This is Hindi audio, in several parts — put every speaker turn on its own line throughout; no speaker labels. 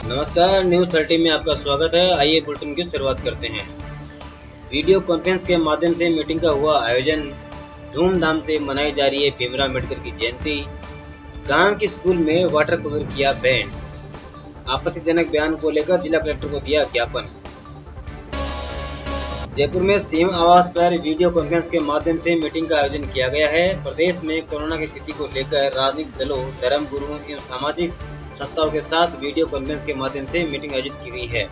नमस्कार, न्यूज 30 में आपका स्वागत है। आइए बुलेटिन की शुरुआत करते हैं। वीडियो कॉन्फ्रेंस के माध्यम से मीटिंग का हुआ आयोजन। धूमधाम से मनाई जा रही है भीमराव अम्बेडकर की जयंती। गांव के स्कूल में वाटर कूलर किया बैन। आपत्तिजनक बयान को लेकर जिला कलेक्टर को दिया ज्ञापन। जयपुर में सीएम आवास पर वीडियो कॉन्फ्रेंस के माध्यम से मीटिंग का आयोजन किया गया है। प्रदेश में कोरोना की स्थिति को लेकर राजनीतिक दलों, धर्म गुरुओं एवं सामाजिक संस्थाओं के साथ वीडियो कॉन्फ्रेंस के माध्यम से मीटिंग आयोजित की गई है।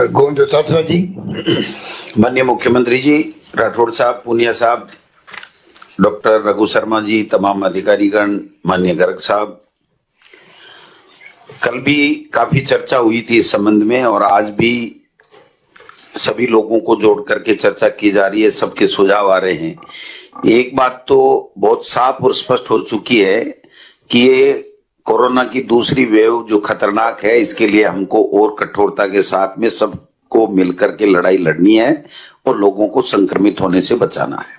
गोविंद दत्ता जी,
माननीय मुख्यमंत्री जी, राठौड़ साहब, पूनिया साहब, डॉक्टर रघु शर्मा जी, तमाम अधिकारीगण, माननीय गर्ग साहब, कल भी काफी चर्चा हुई थी इस संबंध में और आज भी सभी लोगों को जोड़ करके चर्चा की जा रही है, सबके सुझाव आ रहे हैं। एक बात तो बहुत साफ और स्पष्ट हो चुकी है कि ये कोरोना की दूसरी वेव जो खतरनाक है, इसके लिए हमको और कठोरता के साथ में सबको मिलकर के लड़ाई लड़नी है और लोगों को संक्रमित होने से बचाना है।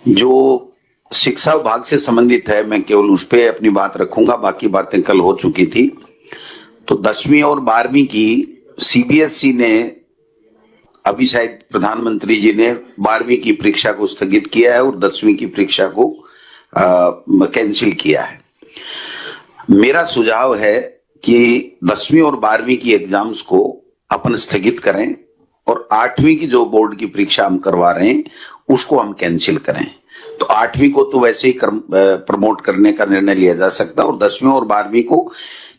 जो शिक्षा विभाग से संबंधित है, मैं केवल उस पर अपनी बात रखूंगा, बाकी बातें कल हो चुकी थी। तो 10वीं और 12वीं की सीबीएसई ने अभी शायद प्रधानमंत्री जी ने 12वीं की परीक्षा को स्थगित किया है और 10वीं की परीक्षा को कैंसिल किया है। मेरा सुझाव है कि 10वीं और 12वीं की एग्जाम्स को अपन स्थगित करें और 8वीं की जो बोर्ड की परीक्षा हम करवा रहे हैं उसको हम कैंसिल करें। तो 8वीं को तो वैसे ही प्रमोट करने का निर्णय लिया जा सकता है और 10वीं और 12वीं को,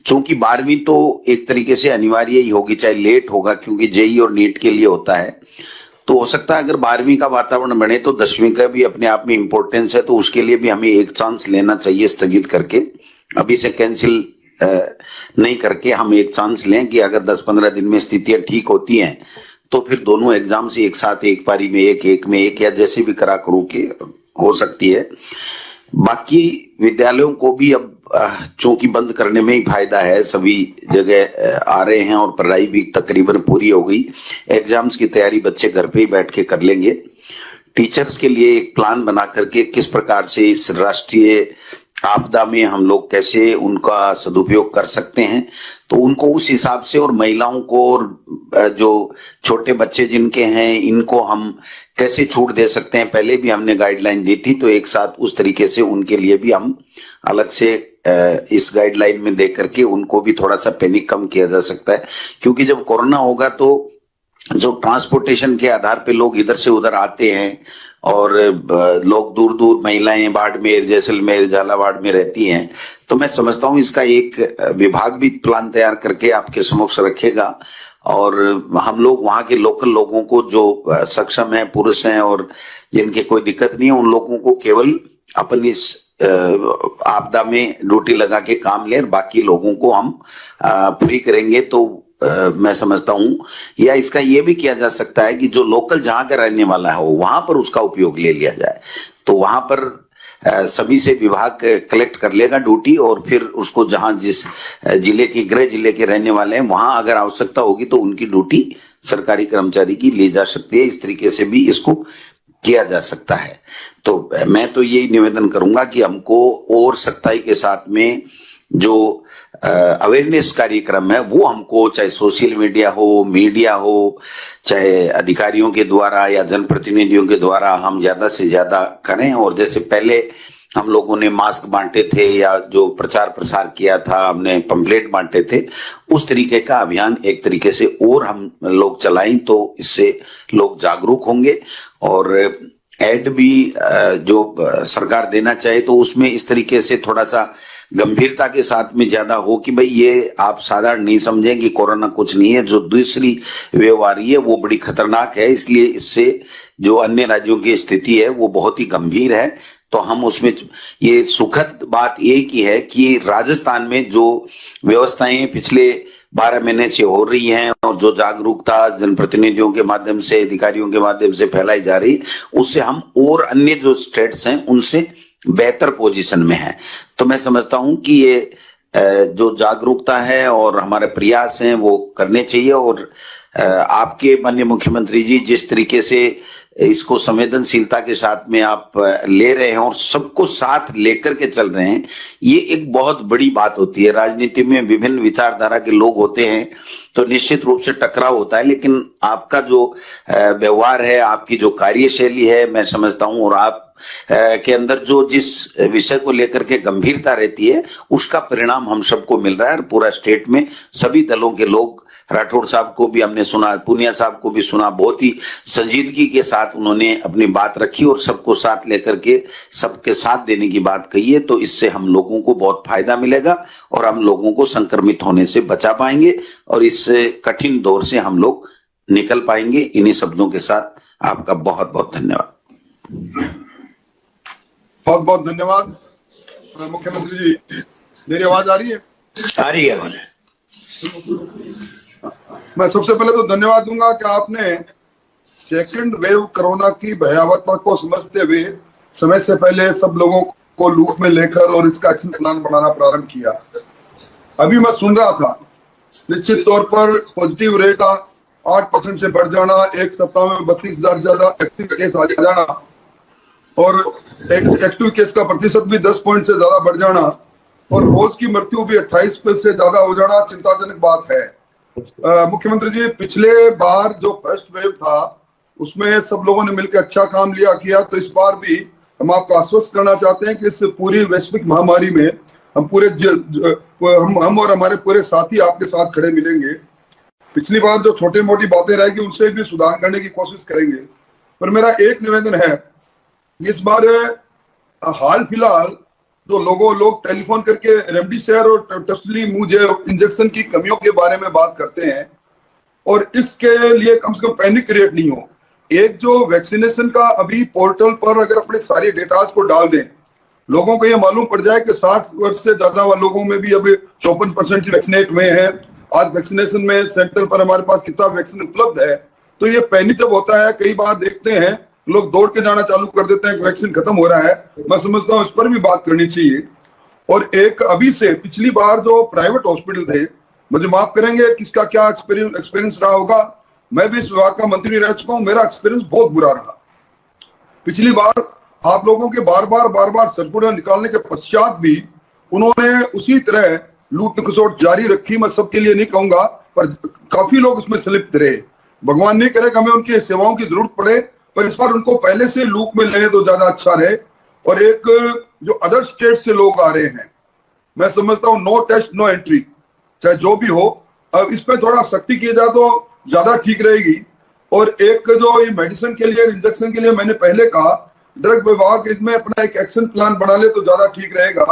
चूंकि 12वीं तो एक तरीके से अनिवार्य ही होगी, चाहे लेट होगा क्योंकि जेई और नीट के लिए होता है, तो हो सकता है अगर 12वीं का वातावरण बने तो 10वीं का भी अपने आप में इंपॉर्टेंस है, तो उसके लिए भी हमें एक चांस लेना चाहिए स्थगित करके। अभी से कैंसिल नहीं करके हम एक चांस लें कि अगर 10-15 दिन में स्थितियां ठीक होती हैं तो फिर दोनों एग्जाम से एक साथ एक पारी में एक में एक या जैसे भी करा करू के हो सकती है। बाकी विद्यालयों को भी अब चूंकि बंद करने में ही फायदा है, सभी जगह आ रहे हैं और पढ़ाई भी तकरीबन पूरी हो गई। एग्जाम्स की तैयारी बच्चे घर पे ही बैठ के कर लेंगे। टीचर्स के लिए एक प्लान बना करके किस प्रकार से इस राष्ट्रीय आपदा में हम लोग कैसे उनका सदुपयोग कर सकते हैं, तो उनको उस हिसाब से, और महिलाओं को और जो छोटे बच्चे जिनके हैं इनको हम कैसे छूट दे सकते हैं, पहले भी हमने गाइडलाइन दी थी, तो एक साथ उस तरीके से उनके लिए भी हम अलग से इस गाइडलाइन में दे करके उनको भी थोड़ा सा पैनिक कम किया जा सकता है। क्योंकि जब कोरोना होगा तो जो ट्रांसपोर्टेशन के आधार पे लोग इधर से उधर आते हैं और लोग दूर दूर, महिलाएं बाड़मेर, जैसलमेर, झालावाड़ में रहती हैं, तो मैं समझता हूं इसका एक विभाग भी प्लान तैयार करके आपके समक्ष रखेगा और हम लोग वहां के लोकल लोगों को जो सक्षम है, पुरुष हैं और जिनके कोई दिक्कत नहीं है, उन लोगों को केवल अपन इस आपदा में ड्यूटी लगा के काम लें, बाकी लोगों को हम फ्री करेंगे। तो मैं समझता हूं, या इसका ये भी किया जा सकता है कि जो लोकल जहां का रहने वाला हो वहां पर उसका उपयोग ले लिया जाए। तो वहां पर सभी से विभाग कलेक्ट कर लेगा ड्यूटी और फिर उसको जहां जिस जिले के, गृह जिले के रहने वाले हैं, वहां अगर आवश्यकता होगी तो उनकी ड्यूटी सरकारी कर्मचारी की ली जा सकती है। इस तरीके से भी इसको किया जा सकता है। तो मैं तो यही निवेदन करूंगा कि हमको और सख्ताई के साथ में जो अवेयरनेस कार्यक्रम है वो हमको, चाहे सोशल मीडिया हो, मीडिया हो, चाहे अधिकारियों के द्वारा या जनप्रतिनिधियों के द्वारा, हम ज्यादा से ज्यादा करें। और जैसे पहले हम लोगों ने मास्क बांटे थे या जो प्रचार प्रसार किया था, हमने पंपलेट बांटे थे, उस तरीके का अभियान एक तरीके से और हम लोग चलाएं तो इससे लोग जागरूक होंगे। और एड भी जो सरकार देना चाहे तो उसमें इस तरीके से थोड़ा सा गंभीरता के साथ में ज्यादा हो कि भाई ये आप साधारण नहीं समझें कि कोरोना कुछ नहीं है, जो दूसरी वेव आ रही है वो बड़ी खतरनाक है, इसलिए इससे जो अन्य राज्यों की स्थिति है वो बहुत ही गंभीर है। तो हम उसमें, ये सुखद बात एक ही है कि राजस्थान में जो व्यवस्थाएं पिछले 12 महीने से हो रही हैं और जो जागरूकता जनप्रतिनिधियों के माध्यम से, अधिकारियों के माध्यम से फैलाई जा रही, उससे हम और अन्य जो स्टेट्स हैं उनसे बेहतर पोजीशन में है। तो मैं समझता हूं कि ये जो जागरूकता है और हमारे प्रयास हैं वो करने चाहिए। और आपके माननीय मुख्यमंत्री जी जिस तरीके से इसको संवेदनशीलता के साथ में आप ले रहे हैं और सबको साथ लेकर के चल रहे हैं, ये एक बहुत बड़ी बात होती है। राजनीति में विभिन्न विचारधारा के लोग होते हैं तो निश्चित रूप से टकराव होता है, लेकिन आपका जो व्यवहार है, आपकी जो कार्यशैली है, मैं समझता हूं, और आप के अंदर जो जिस विषय को लेकर के गंभीरता रहती है उसका परिणाम हम सबको मिल रहा है। और पूरा स्टेट में सभी दलों के लोग, राठौड़ साहब को भी हमने सुना, पूनिया साहब को भी सुना, बहुत ही संजीदगी के साथ उन्होंने अपनी बात रखी और सबको साथ लेकर के सबके साथ देने की बात कही है। तो इससे हम लोगों को बहुत फायदा मिलेगा और हम लोगों को संक्रमित होने से बचा पाएंगे और इस कठिन दौर से हम लोग निकल पाएंगे। इन्हीं शब्दों के साथ आपका बहुत बहुत धन्यवाद।
बहुत बहुत धन्यवाद मुख्यमंत्री जी। मेरी आवाज आ रही है?
आ रही है।
मैं सबसे पहले तो धन्यवाद दूंगा कि आपने सेकंड वेव कोरोना की भयावहता को समझते हुए समय से पहले सब लोगों को लूप में लेकर और इसका एक्शन प्लान बनाना प्रारंभ किया। अभी मैं सुन रहा था, निश्चित तौर पर पॉजिटिव रेट का 8% से बढ़ जाना, एक सप्ताह में 32,000 से ज्यादा एक्टिव केस आ जाना और एक्टिव केस का प्रतिशत भी 10 पॉइंट से ज्यादा बढ़ जाना और रोज की मृत्यु भी 28% से ज्यादा हो जाना चिंताजनक बात है। मुख्यमंत्री जी, पिछले बार जो फर्स्ट वेव था उसमें सब लोगों ने मिलकर अच्छा काम किया, तो इस बार भी हम आपको आश्वस्त करना चाहते हैं कि इस पूरी वैश्विक महामारी में हम पूरे हम और हमारे पूरे साथी आपके साथ खड़े मिलेंगे। पिछली बार जो छोटी मोटी बातें रहेगी उनसे भी सुधार करने की कोशिश करेंगे। पर मेरा एक निवेदन है, इस बार हाल फिलहाल जो लोग टेलीफोन करके रेमडेसिविर और टस्लीमूजेब इंजेक्शन की कमियों के बारे में बात करते हैं और इसके लिए कम से कम पैनिक क्रिएट नहीं हो। एक जो वैक्सीनेशन का अभी पोर्टल पर अगर अपने सारे डेटाज को डाल दें, लोगों को ये मालूम पड़ जाए कि 60 वर्ष से ज्यादा वाले लोगों में भी अभी 54% वैक्सीनेट हुए हैं। आज वैक्सीनेशन में सेंटर पर हमारे पास कितना वैक्सीन उपलब्ध है, तो ये पैनिक जब होता है, कई बार देखते हैं लोग दौड़ के जाना चालू कर देते हैं कि वैक्सीन खत्म हो रहा है। मैं समझता हूं इस पर भी बात करनी चाहिए। और एक अभी से पिछली बार जो प्राइवेट हॉस्पिटल थे, मुझे माफ करेंगे किसका क्या एक्सपीरियंस रहा होगा, मैं भी इस विभाग का मंत्री रह चुका हूं, मेरा एक्सपीरियंस बहुत बुरा रहा। पिछली बार आप लोगों के बार बार सर्कुलर निकालने के पश्चात भी उन्होंने उसी तरह लूट खसोट जारी रखी। मैं सबके लिए नहीं कहूंगा, पर काफी लोग उसमें संलिप्त रहे। भगवान नहीं करे कि हमें उनकी सेवाओं की जरूरत पड़े, पर इस बार उनको पहले से लूप में लेने तो ज्यादा अच्छा रहे। और एक जो अदर स्टेट से लोग आ रहे हैं, मैं समझता हूँ नो टेस्ट नो एंट्री, चाहे जो भी हो, अब इस पे थोड़ा सख्ती की जाए तो ज्यादा ठीक रहेगी। और एक जो ये मेडिसिन के लिए, इंजेक्शन के लिए मैंने पहले कहा, ड्रग विभाग इसमें अपना एक एक्शन प्लान बना ले तो ज्यादा ठीक रहेगा।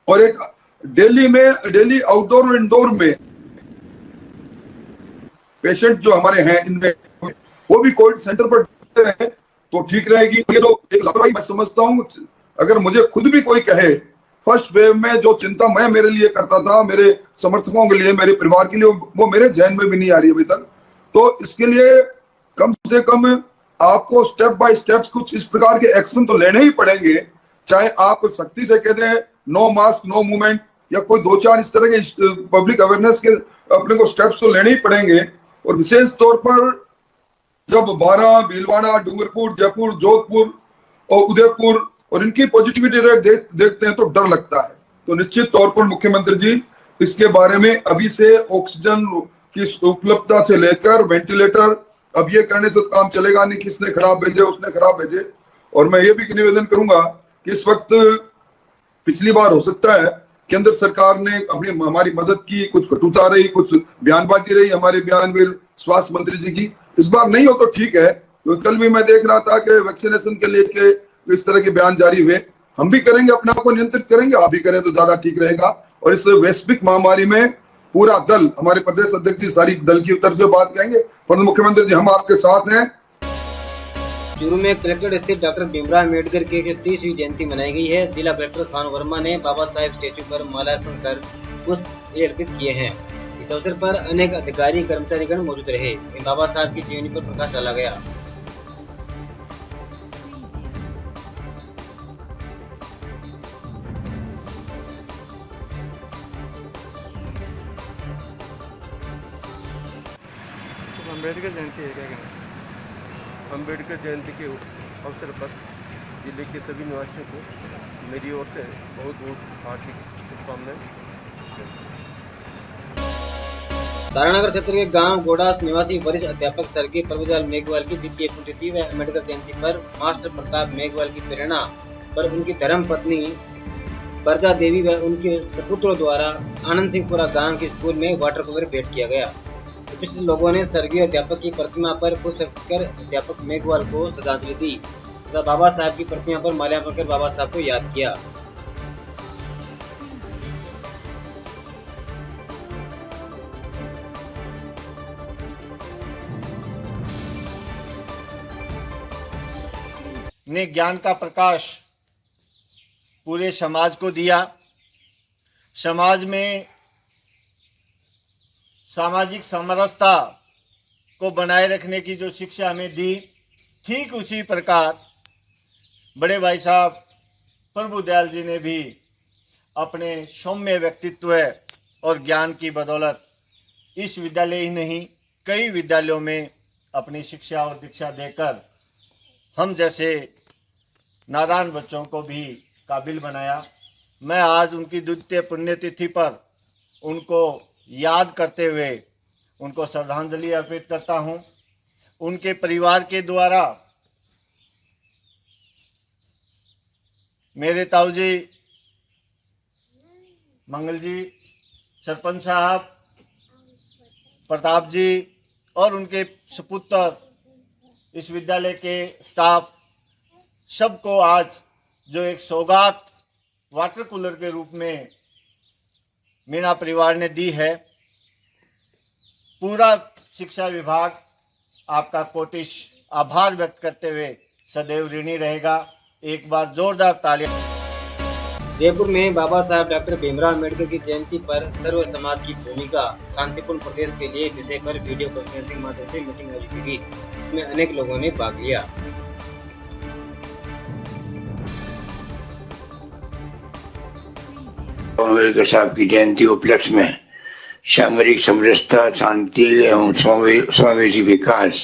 और एक डेली आउटडोर और इंडोर में पेशेंट जो हमारे हैं इनमें वो भी कोविड सेंटर पर रहे तो ठीक रहेगी। ये तो एक लापरवाही मैं समझता हूँ। अगर मुझे खुद भी कोई कहे फर्स्ट वेव में जो चिंता मैं मेरे लिए करता था, मेरे समर्थकों के लिए, मेरे परिवार के लिए, वो मेरे ध्यान में भी नहीं आ रही अभी तक। तो इसके लिए कम से कम आपको स्टेप बाय स्टेप कुछ इस प्रकार के एक्शन तो लेने ही पड़ेंगे। चाहे आप सख्ती से कहते हैं नो मास्क नो मूवमेंट, या कोई 2-4 इस तरह के पब्लिक अवेयरनेस के अपने को स्टेप्स तो लेने ही पड़ेंगे। और विशेष तौर पर जब बारां, भीलवाड़ा, डूंगरपुर, जयपुर, जोधपुर और उदयपुर और इनकी पॉजिटिविटी रेट देखते हैं तो डर लगता है। तो निश्चित तौर पर मुख्यमंत्री जी इसके बारे में अभी से ऑक्सीजन की उपलब्धता से लेकर वेंटिलेटर, अब ये करने से काम चलेगा नहीं, किसने खराब भेजे, उसने खराब भेजे। और मैं ये भी निवेदन करूंगा कि इस वक्त पिछली बार हो सकता है केंद्र सरकार ने अपनी हमारी मदद की, कुछ कटुता रही, कुछ बयानबाजी रही हमारे बयानवीर स्वास्थ्य मंत्री जी की। इस बार नहीं हो तो ठीक है, तो कल भी मैं देख रहा था कि वैक्सीनेशन के लेके इस तरह के बयान जारी हुए। हम भी करेंगे, अपने आप को नियंत्रित करेंगे, आप भी करें तो ज्यादा ठीक रहेगा। और इस वैश्विक महामारी में पूरा दल, हमारे प्रदेश अध्यक्ष जी सारी दल की तरफ से बात कहेंगे। परंतु मुख्यमंत्री जी हम आपके साथ हैं।
चूरू में कलेक्ट्रेट स्थित डॉक्टर भीमराव अम्बेडकर की 31वीं जयंती मनाई गई है। जिला कलेक्टर सानू वर्मा ने बाबा साहेब स्टेचू पर माल्यार्पण कर पुष्प अर्पित किए हैं। इस अवसर पर अनेक अधिकारी कर्मचारीगण मौजूद रहे। बाबा साहब की जीवनी पर प्रकाश डाला गया।
अम्बेडकर जयंती है क्या कहना?
अम्बेडकर जयंती के अवसर पर जिले के सभी निवासियों को मेरी ओर से बहुत बहुत हार्दिक शुभकामनाएं।
तारानगर क्षेत्र के गांव गोडास निवासी वरिष्ठ अध्यापक स्वर्गीय प्रभुदयाल मेघवाल की द्वितीय पुण्यतिथि व अम्बेडकर जयंती पर मास्टर प्रताप मेघवाल की प्रेरणा पर उनकी धर्म पत्नी बरजा देवी व उनके सपुत्रों द्वारा आनंद सिंहपुरा गांव के स्कूल में वाटर कूलर भेंट किया गया। उपस्थित लोगों ने स्वर्गीय अध्यापक की प्रतिमा पर पुष्प अर्पित कर अध्यापक मेघवाल को श्रद्धांजलि दी तथा बाबा साहब की प्रतिमा पर माल्यार्पण कर बाबा साहब को याद किया।
ने ज्ञान का प्रकाश पूरे समाज को दिया। समाज में सामाजिक समरसता को बनाए रखने की जो शिक्षा हमें दी, ठीक उसी प्रकार बड़े भाई साहब प्रभुदयाल जी ने भी अपने सौम्य व्यक्तित्व और ज्ञान की बदौलत इस विद्यालय ही नहीं कई विद्यालयों में अपनी शिक्षा और दीक्षा देकर हम जैसे नादान बच्चों को भी काबिल बनाया। मैं आज उनकी द्वितीय पुण्यतिथि पर उनको याद करते हुए उनको श्रद्धांजलि अर्पित करता हूं। उनके परिवार के द्वारा मेरे ताऊ जी, मंगल जी, सरपंच साहब, प्रताप जी और उनके सुपुत्र, इस विद्यालय के स्टाफ सबको आज जो एक सौगात वाटर कूलर के रूप में मीणा परिवार ने दी है, पूरा शिक्षा विभाग आपका कोटिश आभार व्यक्त करते हुए सदैव ऋणी रहेगा। एक बार जोरदार तालियां।
जयपुर में बाबा साहब डॉक्टर भीमराव अम्बेडकर की जयंती पर सर्व समाज की भूमिका शांतिपूर्ण प्रदेश के लिए विषय पर वीडियो कॉन्फ्रेंसिंग माध्यम से मीटिंग आयोजित की। इसमें अनेक लोगों ने भाग लिया।
अम्बेडकर साहब की जयंती उपलक्ष्य में सामरिक समरसता, शांति एवं समावेशी विकास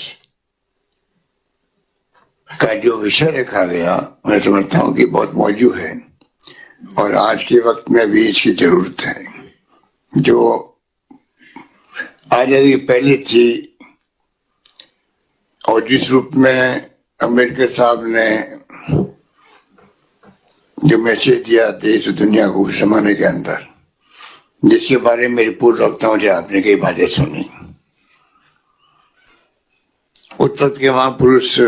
का जो विषय रखा गया, मैं समझता हूँ कि बहुत मौजूद है और आज के वक्त में भी इसकी जरूरत है। जो आजादी पहले थी और जिस रूप में अम्बेडकर साहब ने जो मैसेज दिया देश दुनिया को उस जमाने के अंदर, जिसके बारे में मेरे पूर्व वक्ताओं से आपने कई बातें सुनी। उस वक्त के महापुरुष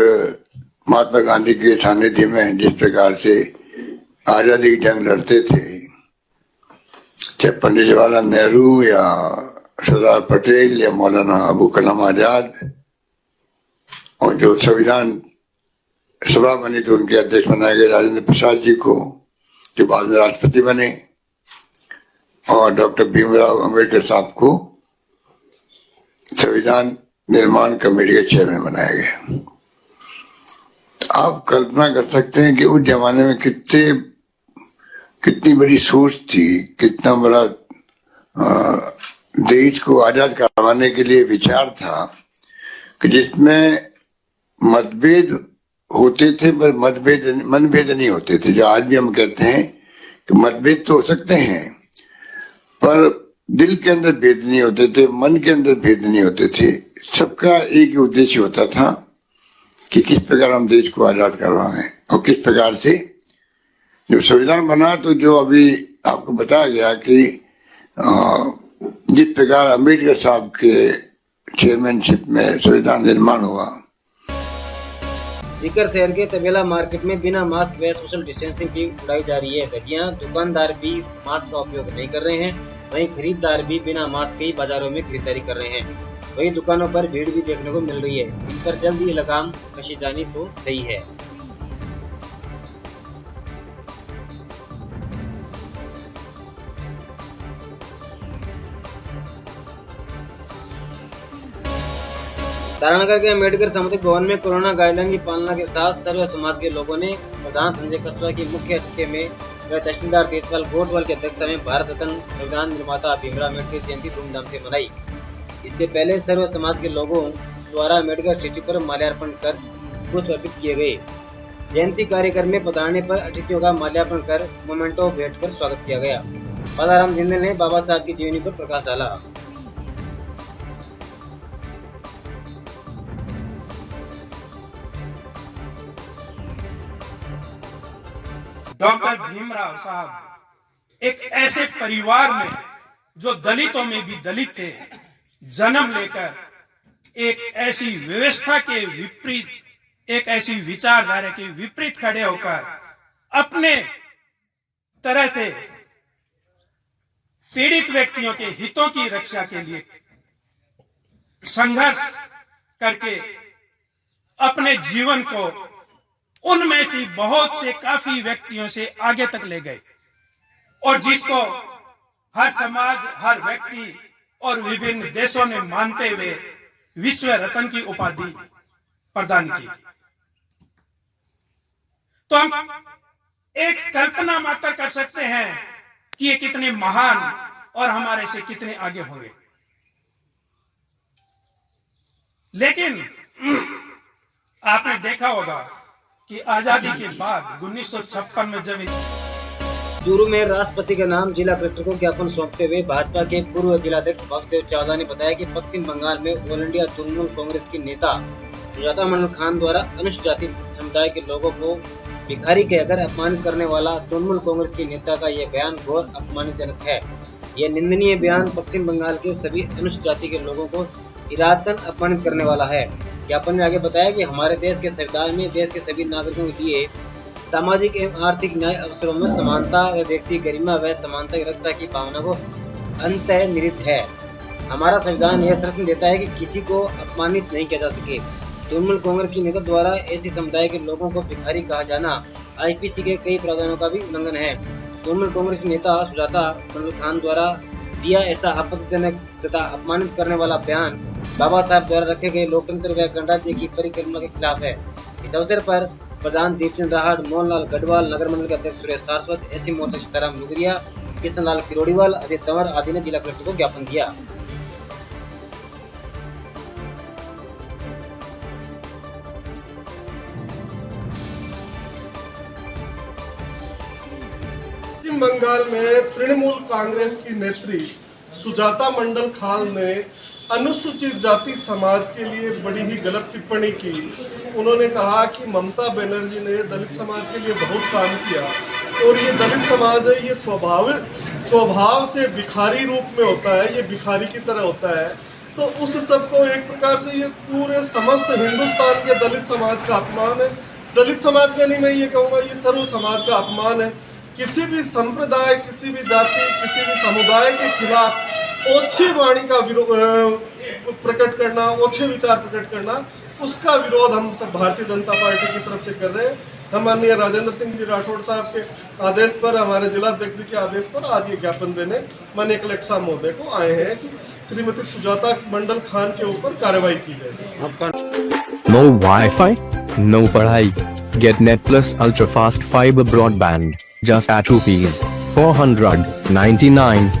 महात्मा गांधी के सानिध्य में जिस प्रकार से आजादी की जंग लड़ते थे, चाहे पंडित जवाहरलाल नेहरू या सरदार पटेल या मौलाना अबू कलाम आजाद, और जो संविधान सभा बनी तो उनके अध्यक्ष बनाए गए राजेंद्र प्रसाद जी को, जो बाद में राष्ट्रपति बने, और डॉक्टर भीमराव अम्बेडकर साहब को संविधान निर्माण कमेटी के चेयरमैन बनाया गया। तो आप कल्पना कर सकते हैं कि उस जमाने में कितनी बड़ी सोच थी, कितना बड़ा देश को आजाद करवाने के लिए विचार था कि जिसमें मतभेद होते थे पर मनभेद नहीं होते थे। जो आज भी हम कहते हैं कि मतभेद तो हो सकते हैं पर दिल के अंदर भेद नहीं होते थे, मन के अंदर भेद नहीं होते थे। सबका एक ही उद्देश्य होता था कि किस प्रकार हम देश को आजाद करवाएं और किस प्रकार से जब संविधान बना तो जो अभी आपको बताया गया कि जिस प्रकार अम्बेडकर साहब के चेयरमैनशिप में संविधान निर्माण हुआ।
सीकर शहर के तबेला मार्केट में बिना मास्क व सोशल डिस्टेंसिंग की उड़ाई जा रही है धज्जियां। दुकानदार भी मास्क का उपयोग नहीं कर रहे हैं, वहीं खरीदार भी बिना मास्क के ही बाजारों में खरीदारी कर रहे हैं। वहीं दुकानों पर भीड़ भी देखने को मिल रही है। इन पर जल्द ही लगाम कशी जानी तो सही है। तारानगर के अम्बेडकर सामुदायिक भवन में कोरोना गाइडलाइन की पालना के साथ सर्व समाज के लोगों ने प्रधान संजय कस्बा की मुख्य अतिथि में व तहसीलदार तेजपाल गोटवाल की अध्यक्षता में भारत रत्न संविधान निर्माता भीमराव अम्बेडकर जयंती धूमधाम से मनाई। इससे पहले सर्व समाज के लोगों द्वारा अम्बेडकर स्टेचू पर माल्यार्पण कर पुष्प अर्पित किए गए। जयंती कार्यक्रम में पधारने पर अतिथियों का माल्यार्पण कर मोमेंटो भेंट कर स्वागत किया गया। बालाराम जिंदल ने बाबा साहब की जीवनी पर प्रकाश डाला।
डॉक्टर भीमराव साहब एक ऐसे परिवार में जो दलितों में भी दलित थे, जन्म लेकर एक ऐसी व्यवस्था के विपरीत, एक ऐसी विचारधारा के विपरीत खड़े होकर अपने तरह से पीड़ित व्यक्तियों के हितों की रक्षा के लिए संघर्ष करके अपने जीवन को उनमें से बहुत से काफी व्यक्तियों से आगे तक ले गए और जिसको हर समाज, हर व्यक्ति और विभिन्न देशों ने मानते हुए विश्व रत्न की उपाधि प्रदान की। तो हम एक कल्पना मात्र कर सकते हैं कि ये कितने महान और हमारे से कितने आगे होंगे। लेकिन आपने देखा होगा कि आजादी के बाद 1956 में जब
चूरू में राष्ट्रपति का नाम जिला कलेक्टर को ज्ञापन सौंपते हुए भाजपा के पूर्व जिलाध्यक्ष वासुदेव चावला ने बताया कि पश्चिम बंगाल में ऑल इंडिया तृणमूल कांग्रेस की नेता सुजाता मंडल खान द्वारा अनुसूचित जाति समुदाय के लोगों को भिखारी कहकर अपमानित करने वाला तृणमूल कांग्रेस की नेता का यह बयान घोर अपमानजनक है। यह निंदनीय बयान पश्चिम बंगाल के सभी अनुसूचित जाति के लोगों को इरादतन अपमानित करने वाला है। ज्ञापन में आगे बताया कि हमारे देश के संविधान में देश के सभी नागरिकों के लिए सामाजिक एवं आर्थिक न्याय अवसरों में समानता व व्यक्ति गरिमा व समानता की रक्षा की भावना को अंतर्निहित है। हमारा संविधान यह संरक्षण देता है कि किसी को अपमानित नहीं किया जा सके। तृणमूल कांग्रेस की नेता द्वारा ऐसी समुदाय के लोगों को भिखारी कहा जाना आईपीसी के कई प्रावधानों का भी उल्लंघन है। तृणमूल कांग्रेस की नेता सुजाता मंडल खान द्वारा दिया ऐसा आपत्तिजनक तथा अपमानित करने वाला बयान बाबा साहब द्वारा रखे गए लोकतंत्र व गणराज्य की परिकल्पना के खिलाफ है। इस अवसर पर प्रधान दीपचंद राहत, मोहनलाल गढ़वाल, नगर मंडल के अध्यक्ष सुरेश सारस्वत, एसी मोर्चा सीताराम लुगरिया, कृष्णलाल किरोड़ीवाल, अजय तंवर आदि ने जिला कलेक्टर को ज्ञापन दिया।
पश्चिम बंगाल में तृणमूल कांग्रेस की नेत्री सुजाता मंडल खान ने अनुसूचित जाति समाज के लिए बड़ी ही गलत टिप्पणी की। उन्होंने कहा कि ममता बनर्जी ने दलित समाज के लिए बहुत काम किया और ये दलित समाज है, ये स्वभाव से भिखारी रूप में होता है, ये भिखारी की तरह होता है। तो उस सबको एक प्रकार से ये पूरे समस्त हिंदुस्तान के दलित समाज का अपमान है। दलित समाज का नहीं, मैं ये कहूँगा ये सर्व समाज का अपमान है। किसी भी संप्रदाय, किसी भी जाति, किसी भी समुदाय के खिलाफ ओछी वाणी का प्रकट करना, ओछे विचार प्रकट करना, उसका विरोध हम सब भारतीय जनता पार्टी की तरफ से कर रहे हैं। हम माननीय राजेंद्र सिंह जी राठौड़ साहब के आदेश पर, हमारे जिलाध्यक्ष जी के आदेश पर आज ये ज्ञापन देने माननीय कलेक्टर साहब महोदय को आए हैं कि श्रीमती सुजाता मंडल खान के ऊपर कार्रवाई की जाए।
नो वाईफाई, नो पढ़ाई। Get Net Plus Ultra Fast Fiber Broadband just at ₹499